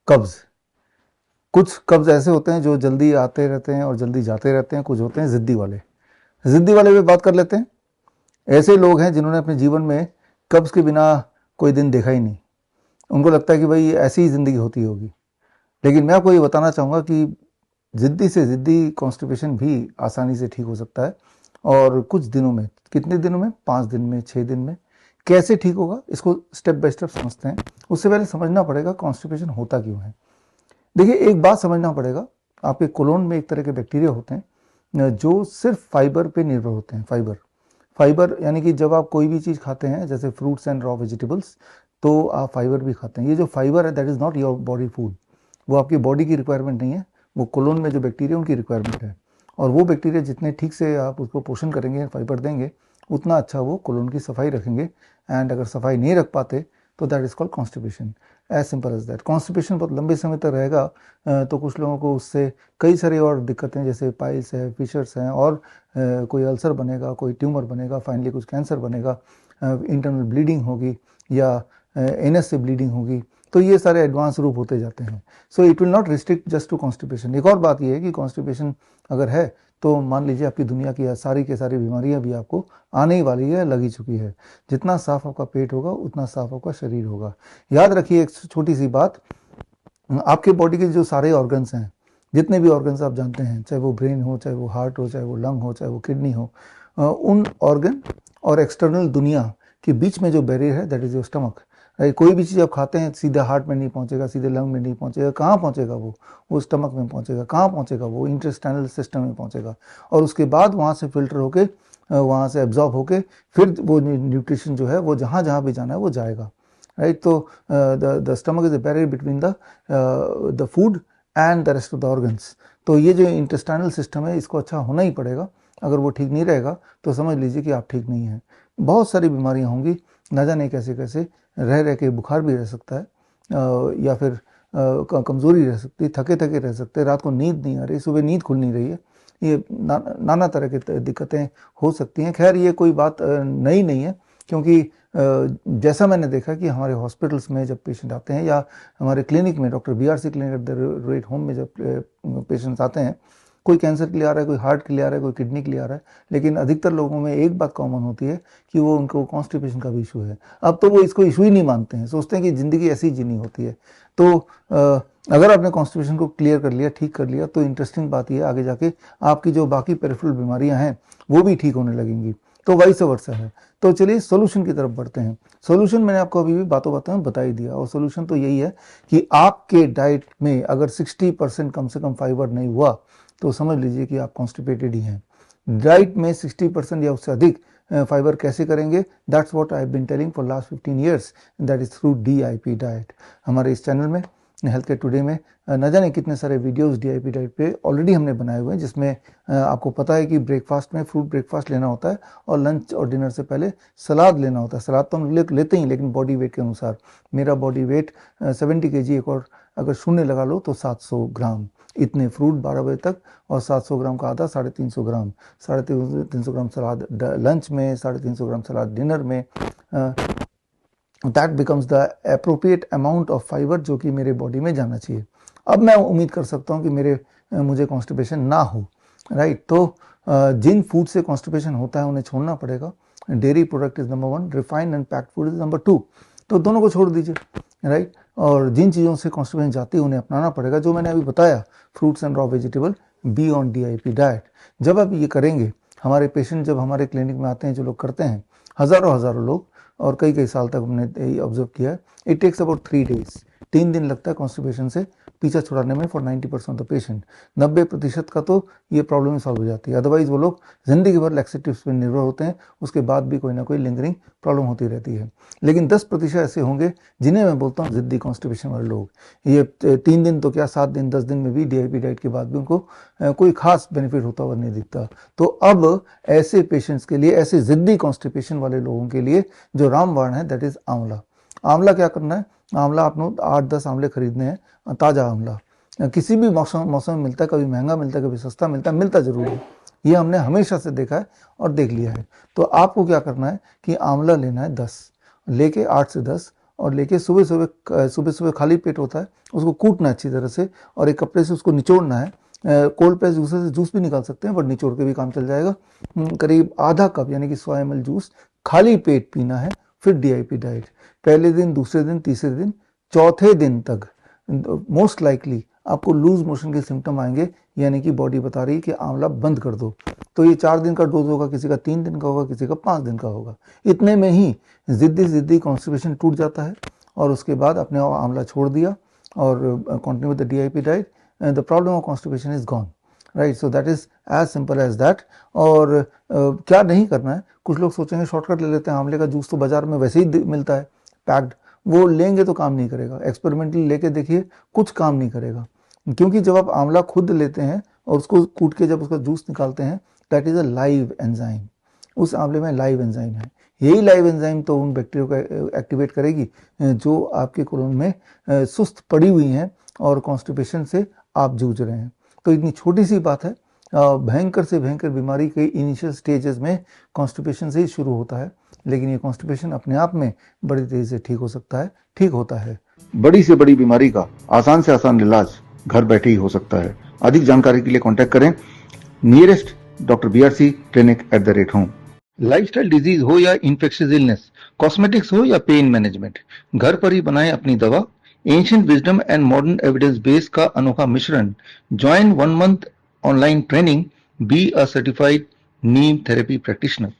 कब्ज। कुछ कब्ज ऐसे होते हैं जो जल्दी आते रहते हैं और जल्दी जाते रहते हैं, कुछ होते हैं ज़िद्दी वाले। ज़िद्दी वाले पे बात कर लेते हैं। ऐसे लोग हैं जिन्होंने अपने जीवन में कब्ज के बिना कोई दिन देखा ही नहीं। उनको लगता है कि भाई ऐसी ही ज़िंदगी होती होगी। लेकिन मैं आपको ये बताना चाहूँगा कि ज़िद्दी से ज़िद्दी कॉन्स्टिपेशन भी आसानी से ठीक हो सकता है, और कुछ दिनों में। कितने दिनों में? 5 दिन में, 6 दिन में। कैसे ठीक होगा, इसको स्टेप बाय स्टेप समझते हैं। उससे पहले समझना पड़ेगा कॉन्स्टिपेशन होता क्यों है। देखिए, एक बात समझना पड़ेगा, आपके कोलोन में एक तरह के बैक्टीरिया होते हैं जो सिर्फ फाइबर पे निर्भर होते हैं। फाइबर फाइबर यानी कि जब आप कोई भी चीज़ खाते हैं, जैसे फ्रूट्स एंड रॉ वेजिटेबल्स, तो आप फाइबर भी खाते हैं। ये जो फाइबर है, that is not your body food. वो आपकी बॉडी की रिक्वायरमेंट नहीं है, वो कोलोन में जो बैक्टीरिया उनकी रिक्वायरमेंट है। और वो बैक्टीरिया जितने ठीक से आप उसको पोषण करेंगे, फाइबर देंगे, उतना अच्छा वो कोलोन की सफाई रखेंगे। एंड अगर सफाई नहीं रख पाते तो that is called constipation. As simple as that. Constipation बहुत लंबे समय तक रहेगा तो कुछ लोगों को उससे कई सारी और दिक्कतें, जैसे पाइल्स है, फिशर्स हैं, और कोई अल्सर बनेगा, कोई ट्यूमर बनेगा, फाइनली कुछ कैंसर बनेगा, इंटरनल ब्लीडिंग होगी, या एनएस से ब्लीडिंग होगी। तो ये सारे एडवांस रूप होते जाते हैं। So it will not restrict just to constipation. एक और बात ये है कि कॉन्स्टिपेशन अगर है तो मान लीजिए आपकी दुनिया की सारी के सारी बीमारियां भी आपको आने ही वाली है, लगी चुकी है। जितना साफ आपका पेट होगा उतना साफ आपका शरीर होगा। याद रखिए एक छोटी सी बात, आपके बॉडी के जो सारे ऑर्गन्स हैं, जितने भी ऑर्गन्स आप जानते हैं, चाहे वो ब्रेन हो, चाहे वो हार्ट हो, चाहे वो लंग हो, चाहे वो किडनी हो, उन ऑर्गन और एक्सटर्नल दुनिया के बीच में जो बैरियर है, दैट इज योर स्टमक। कोई भी चीज़ आप खाते हैं सीधे हार्ट में नहीं पहुंचेगा, सीधे लंग में नहीं पहुंचेगा। कहाँ पहुंचेगा वो स्टमक में पहुंचेगा। कहाँ पहुंचेगा वो इंटेस्टाइनल सिस्टम में पहुंचेगा, और उसके बाद वहाँ से फिल्टर होके, वहाँ से एब्जॉर्ब होके, फिर वो न्यूट्रिशन जो है वो जहाँ जहाँ भी जाना है वो जाएगा। राइट। तो the stomach is the barrier between the food and the rest of the organs. तो ये जो इंटेस्टाइनल सिस्टम है, इसको अच्छा होना ही पड़ेगा। अगर वो ठीक नहीं रहेगा तो समझ लीजिए कि आप ठीक नहीं हैं। बहुत सारी बीमारियां होंगी, न जाने कैसे कैसे। रह रह के बुखार भी रह सकता है, या फिर कमज़ोरी रह सकती है, थके थके रह सकते हैं, रात को नींद नहीं आ रही, सुबह नींद खुल नहीं रही है। ये नाना तरह की दिक्कतें हो सकती हैं। खैर, ये कोई बात नई नहीं है, क्योंकि जैसा मैंने देखा कि हमारे हॉस्पिटल्स में जब पेशेंट आते हैं, या हमारे क्लिनिक में, doctor BRC clinic at the rate home में जब पेशेंट्स आते हैं, कोई कैंसर के लिए आ रहा है, कोई हार्ट के लिए आ रहा है, कोई किडनी के लिए आ रहा है, लेकिन अधिकतर लोगों में एक बात कॉमन होती है कि वो उनको कॉन्स्टिपेशन का भी इशू है। अब तो वो इसको इशू ही नहीं मानते हैं, सोचते हैं कि ज़िंदगी ऐसी ही जीनी होती है। तो अगर आपने कॉन्स्टिपेशन को क्लियर कर लिया, ठीक कर लिया, तो इंटरेस्टिंग बात यह आगे जाके आपकी जो बाकी पेरिफेरल बीमारियां हैं वो भी ठीक होने लगेंगी। तो वाइस वर्सा है। तो चलिए सोल्यूशन की तरफ बढ़ते हैं। सोल्यूशन मैंने आपको अभी भी बातों बातों में बता ही दिया, और सोल्यूशन तो यही है कि आपके डाइट में अगर 60% कम से कम फाइबर नहीं हुआ तो समझ लीजिए कि आप कॉन्स्टिपेटेड ही हैं। डाइट में 60% या उससे अधिक फाइबर कैसे करेंगे? That's what I have been telling for last 15 years, that is through DIP diet. हमारे इस चैनल में हेल्थ केयर टुडे में न जाने कितने सारे वीडियोस DIP डाइट पे ऑलरेडी हमने बनाए हुए हैं, जिसमें आपको पता है कि ब्रेकफास्ट में फ्रूट ब्रेकफास्ट लेना होता है, और लंच और डिनर से पहले सलाद लेना होता है। सलाद तो हम लेते ही, लेकिन बॉडी वेट के अनुसार। मेरा बॉडी वेट 70 kg, एक और अगर शून्य लगा लो तो 700 ग्राम। इतने फ्रूट 12 बजे तक, और 700 ग्राम का आधा, 350 ग्राम। 350 ग्राम सलाद लंच में, 350 ग्राम सलाद डिनर में। That becomes the appropriate amount of fibre जो कि मेरे बॉडी में जाना चाहिए। अब मैं उम्मीद कर सकता हूँ कि मुझे कॉन्स्टिपेशन ना हो। राइट। तो जिन फूड से कॉन्स्टिपेशन होता है उन्हें छोड़ना पड़ेगा। Dairy product is number 1, refined and packed food is number 2। तो दोनों को छोड़ दीजिए। राइट। और जिन चीज़ों से कॉन्स्टिपेशन जाती है उन्हें अपनाना पड़ेगा, जो मैंने अभी बताया, fruits and raw vegetable, be on DIP diet. जब आप ये करेंगे, हमारे पेशेंट जब हमारे क्लिनिक में आते हैं, जो लोग करते हैं, हज़ारों हज़ारों लोग, और कई कई साल तक हमने यही ऑब्जर्व किया है, इट टेक्स अबाउट 3 days, 3 दिन लगता है कॉन्स्टिपेशन से पीछा छुड़ाने में फॉर 90% ऑफ द पेशेंट। 90% का तो ये प्रॉब्लम सॉल्व हो जाती है। अदरवाइज वो लोग जिंदगी भर लैक्सेटिव्स पर निर्भर होते हैं, उसके बाद भी कोई ना कोई लिंगरिंग प्रॉब्लम होती रहती है। लेकिन 10% ऐसे होंगे जिन्हें मैं बोलता हूँ जिद्दी कॉन्स्टिपेशन वाले लोग। ये 3 दिन तो क्या, 7 दिन, 10 दिन में भी DIP डाइट के बाद भी उनको कोई खास बेनिफिट होता हुआ नहीं दिखता। तो अब ऐसे पेशेंट्स के लिए, ऐसे जिद्दी कॉन्स्टिपेशन वाले लोगों के लिए जो रामबाण है, दैट इज आंवला। आंवला क्या करना है? आंवला आपने 8-10 आंवले खरीदने हैं, ताज़ा आंवला। किसी भी मौसम में मिलता है, कभी महंगा मिलता है, कभी सस्ता मिलता है, मिलता जरूर है। ये हमने हमेशा से देखा है और देख लिया है। तो आपको क्या करना है कि आंवला लेना है 10, लेके 8 से 10, और लेके सुबह सुबह खाली पेट होता है, उसको कूटना अच्छी तरह से और एक कपड़े से उसको निचोड़ना है। कोल्ड प्रेस जूसर से जूस भी निकाल सकते हैं, बट निचोड़ के भी काम चल जाएगा। करीब आधा कप यानी कि 100 ml जूस खाली पेट पीना है। फिर डीआईपी डाइट, पहले दिन, दूसरे दिन, तीसरे दिन, चौथे दिन तक मोस्ट लाइकली आपको लूज मोशन के सिम्टम आएंगे, यानी कि बॉडी बता रही है कि आंवला बंद कर दो। तो ये 4 दिन का डोज होगा, किसी का 3 दिन का होगा, किसी का 5 दिन का होगा। इतने में ही जिद्दी कॉन्स्टिपेशन टूट जाता है और उसके बाद अपने आंवला छोड़ दिया और continue with the DIP diet, the problem of constipation is gone, right. So that is as simple as that. और क्या नहीं करना है, कुछ लोग सोचेंगे शॉर्टकट ले लेते हैं, आंवले का जूस तो बाजार में वैसे ही मिलता है पैक्ड, वो लेंगे तो काम नहीं करेगा। एक्सपेरिमेंटली लेके देखिए, कुछ काम नहीं करेगा, क्योंकि जब आप आंवला खुद लेते हैं और उसको कूट के जब उसका जूस निकालते हैं, that is a live enzyme. उस आंवले में लाइव एंजाइम है। यही लाइव एंजाइम तो उन बैक्टीरिया को एक्टिवेट करेगी जो आपके कोलन में सुस्त पड़ी हुई हैं और कॉन्स्टिपेशन से आप जूझ रहे हैं। तो इतनी छोटी सी बात है, भयंकर से भयंकर बीमारी के इनिशियल स्टेजेस में कॉन्स्टिपेशन से ही शुरू होता है, लेकिन ये कॉन्स्टिपेशन अपने आप में बड़ी तेजी से ठीक हो सकता है, ठीक होता है। बड़ी से बड़ी बीमारी का आसान से आसान इलाज घर बैठे ही हो सकता है। अधिक जानकारी के लिए कांटेक्ट करें nearest doctor BRC clinic @home। Lifestyle disease हो या इन्फेक्शियस इलनेस, कॉस्मेटिक्स हो या पेन मैनेजमेंट, घर पर ही बनाएं अपनी दवा। Ancient wisdom and modern evidence base का अनोखा मिश्रण। Join 1 month online training, be a certified Neem therapy practitioner.